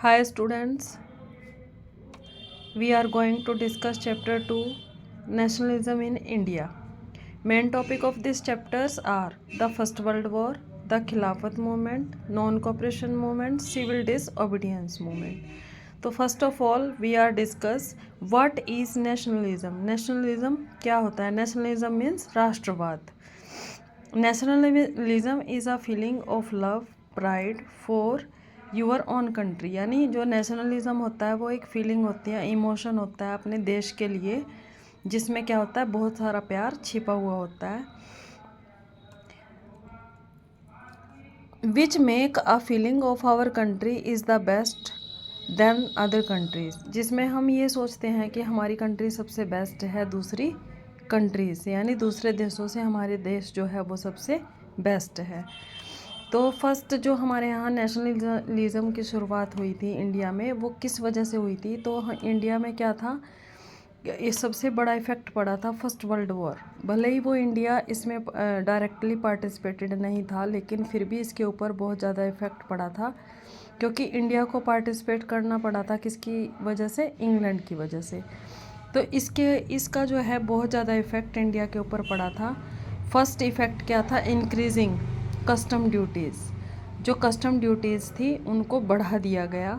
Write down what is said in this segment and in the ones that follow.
Hi students, we are going to discuss chapter 2 Nationalism in India. Main topic of these chapters are the First World War, the Khilafat movement, non-cooperation movement, civil disobedience movement. तो first of all we are discuss what is nationalism. Nationalism क्या होता है? Nationalism means राष्ट्रवाद। Nationalism is a feeling of love pride for your own country. यानी जो nationalism होता है वो एक फीलिंग होती है, इमोशन होता है अपने देश के लिए, जिसमें क्या होता है, बहुत सारा प्यार छिपा हुआ होता है। Which make a feeling of our country is the best than other countries, जिसमें हम ये सोचते हैं कि हमारी कंट्री सबसे बेस्ट है दूसरी कंट्रीज से, यानी दूसरे देशों से हमारे देश जो है वो सबसे बेस्ट है। तो फर्स्ट जो हमारे यहाँ नेशनलिज्म की शुरुआत हुई थी इंडिया में, वो किस वजह से हुई थी? तो इंडिया में क्या था, ये सबसे बड़ा इफ़ेक्ट पड़ा था फर्स्ट वर्ल्ड वॉर। भले ही वो इंडिया इसमें डायरेक्टली पार्टिसिपेटेड नहीं था, लेकिन फिर भी इसके ऊपर बहुत ज़्यादा इफ़ेक्ट पड़ा था, क्योंकि इंडिया को पार्टिसिपेट करना पड़ा था किसकी वजह से? इंग्लैंड की वजह से। तो इसका जो है बहुत ज़्यादा इफ़ेक्ट इंडिया के ऊपर पड़ा था। फर्स्ट इफ़ेक्ट क्या था? Increasing custom duties. जो कस्टम ड्यूटीज़ थी उनको बढ़ा दिया गया।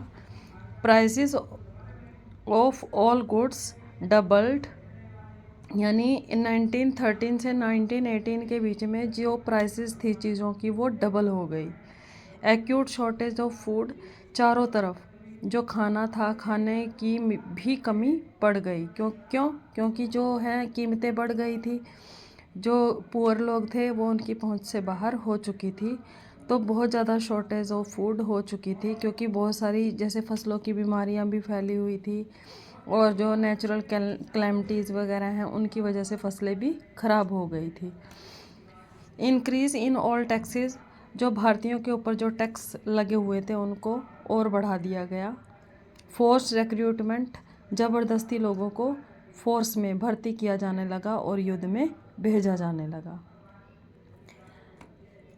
Prices of all goods doubled, यानी 1913 से 1918 के बीच में जो प्राइसेस थी चीज़ों की वो डबल हो गई। एक्यूट शॉर्टेज ऑफ फूड, चारों तरफ जो खाना था, खाने की भी कमी पड़ गई। क्योंकि जो है कीमतें बढ़ गई थी, जो पुअर लोग थे वो उनकी पहुंच से बाहर हो चुकी थी। तो बहुत ज़्यादा शॉर्टेज ऑफ फूड हो चुकी थी, क्योंकि बहुत सारी जैसे फसलों की बीमारियां भी फैली हुई थी, और जो नेचुरल कैलेमिटीज़ वगैरह हैं उनकी वजह से फसलें भी ख़राब हो गई थी। इंक्रीज़ इन ऑल टैक्सेस, जो भारतीयों के ऊपर जो टैक्स लगे हुए थे उनको और बढ़ा दिया गया। फोर्स रिक्रूटमेंट, ज़बरदस्ती लोगों को फोर्स में भर्ती किया जाने लगा और युद्ध में भेजा जाने लगा।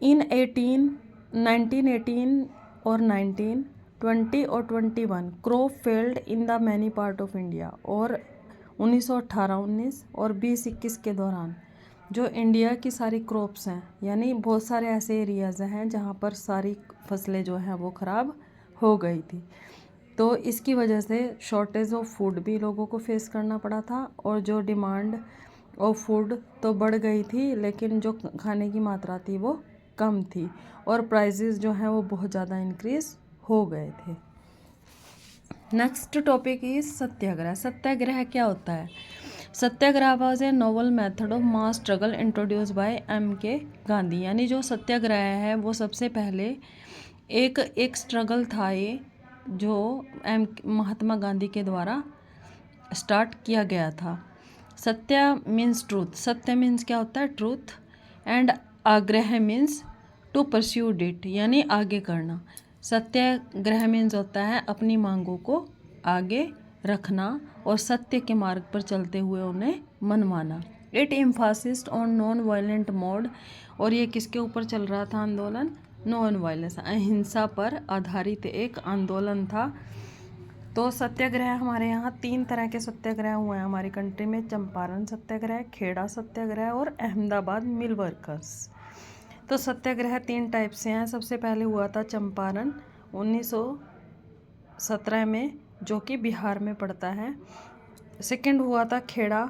इन 1918 और 1920 और 21 crop failed in the many part of India. और 1918-19 और 20-21 के दौरान जो इंडिया की सारी क्रॉप्स हैं, यानी बहुत सारे ऐसे एरियाज़ हैं जहाँ पर सारी फसलें जो हैं वो ख़राब हो गई थी। तो इसकी वजह से शॉर्टेज ऑफ फूड भी लोगों को फेस करना पड़ा था, और जो डिमांड ऑफ फूड तो बढ़ गई थी, लेकिन जो खाने की मात्रा थी वो कम थी, और प्राइसेस जो हैं वो बहुत ज़्यादा इंक्रीज़ हो गए थे। Next topic is satyagraha. Satyagraha क्या होता है? Satyagraha was a novel method of mass struggle introduced by M.K. Gandhi. यानी जो सत्याग्रह है वो सबसे पहले एक स्ट्रगल था, ये जो महात्मा गांधी के द्वारा स्टार्ट किया गया था। सत्य मीन्स ट्रूथ। सत्य मीन्स क्या होता है? ट्रूथ। एंड आग्रह मीन्स टू परस्यूड इट, यानी आगे करना। सत्याग्रह मीन्स होता है अपनी मांगों को आगे रखना और सत्य के मार्ग पर चलते हुए उन्हें मनवाना। It emphasised on non violent mode, और ये किसके ऊपर चल रहा था आंदोलन? नॉन वायलेंस, अहिंसा पर आधारित एक आंदोलन था। तो सत्याग्रह हमारे यहाँ 3 तरह के सत्याग्रह हुए हैं हमारी कंट्री में: चंपारण सत्याग्रह, खेड़ा सत्याग्रह और अहमदाबाद मिल वर्कर्स। तो सत्याग्रह 3 टाइप से हैं। सबसे पहले हुआ था चंपारण 1917 में, जो कि बिहार में पड़ता है। सेकंड हुआ था खेड़ा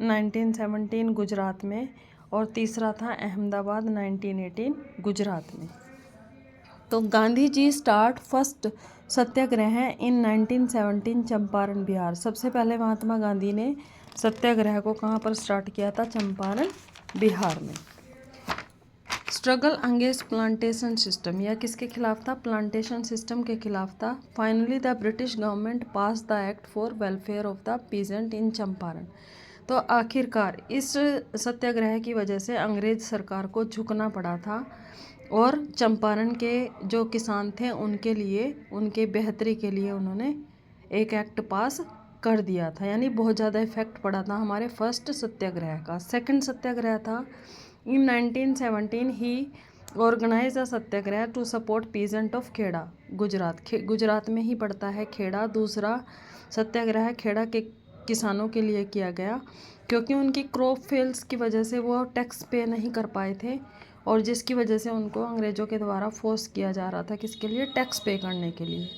1917 गुजरात में, और तीसरा था अहमदाबाद 1918 गुजरात में। तो गांधी जी स्टार्ट फर्स्ट सत्याग्रह इन 1917 चंपारण बिहार। सबसे पहले महात्मा गांधी ने सत्याग्रह को कहाँ पर स्टार्ट किया था? चंपारण बिहार में। स्ट्रगल अगेंस्ट प्लांटेशन सिस्टम, यह किसके खिलाफ था? प्लांटेशन सिस्टम के खिलाफ था। Finally the British government pass the act for welfare of the peasant in Champaran. तो आखिरकार इस सत्याग्रह की वजह से अंग्रेज सरकार को झुकना पड़ा था, और चंपारण के जो किसान थे उनके लिए, उनके बेहतरी के लिए उन्होंने एक एक्ट पास कर दिया था। यानी बहुत ज़्यादा इफेक्ट पड़ा था हमारे फर्स्ट सत्याग्रह का। सेकंड सत्याग्रह था इन 1917 ही organise a satyagraha to support peasant of Kheda, Gujarat. Gujarat में ही पड़ता है खेड़ा। दूसरा सत्याग्रह खेड़ा के किसानों के लिए किया गया, क्योंकि उनकी क्रॉप फेल्स की वजह से वो टैक्स पे नहीं कर पाए थे, और जिसकी वजह से उनको अंग्रेज़ों के द्वारा फोर्स किया जा रहा था किसके लिए, टैक्स पे करने के लिए।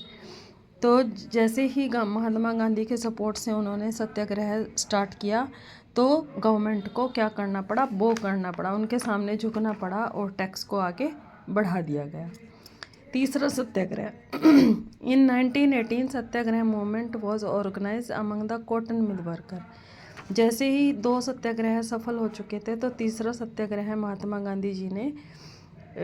तो जैसे ही महात्मा गांधी के सपोर्ट से उन्होंने सत्याग्रह स्टार्ट किया, तो गवर्नमेंट को क्या करना पड़ा, वो करना पड़ा, उनके सामने झुकना पड़ा और टैक्स को आगे बढ़ा दिया गया। तीसरा satyagraha in 1918 satyagraha movement was organise among the cotton mill worker. जैसे ही 2 सत्याग्रह सफल हो चुके थे, तो तीसरा सत्याग्रह महात्मा गांधी जी ने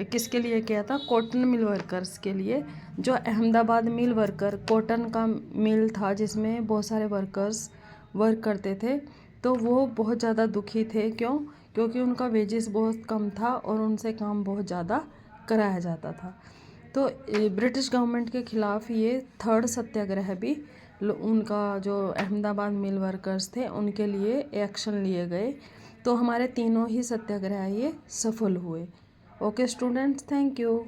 किसके लिए किया था, कॉटन मिल वर्कर्स के लिए। जो अहमदाबाद मिल वर्कर, कॉटन का मिल था जिसमें बहुत सारे वर्कर्स वर्क करते थे, तो वो बहुत ज़्यादा दुखी थे। क्यों? क्योंकि उनका वेजेस बहुत कम था और उनसे काम बहुत ज़्यादा कराया जाता था। तो ब्रिटिश गवर्नमेंट के ख़िलाफ़ ये थर्ड सत्याग्रह भी उनका जो अहमदाबाद मिल वर्कर्स थे उनके लिए एक्शन लिए गए। तो हमारे तीनों ही सत्याग्रह ये सफल हुए। Okay students, thank you.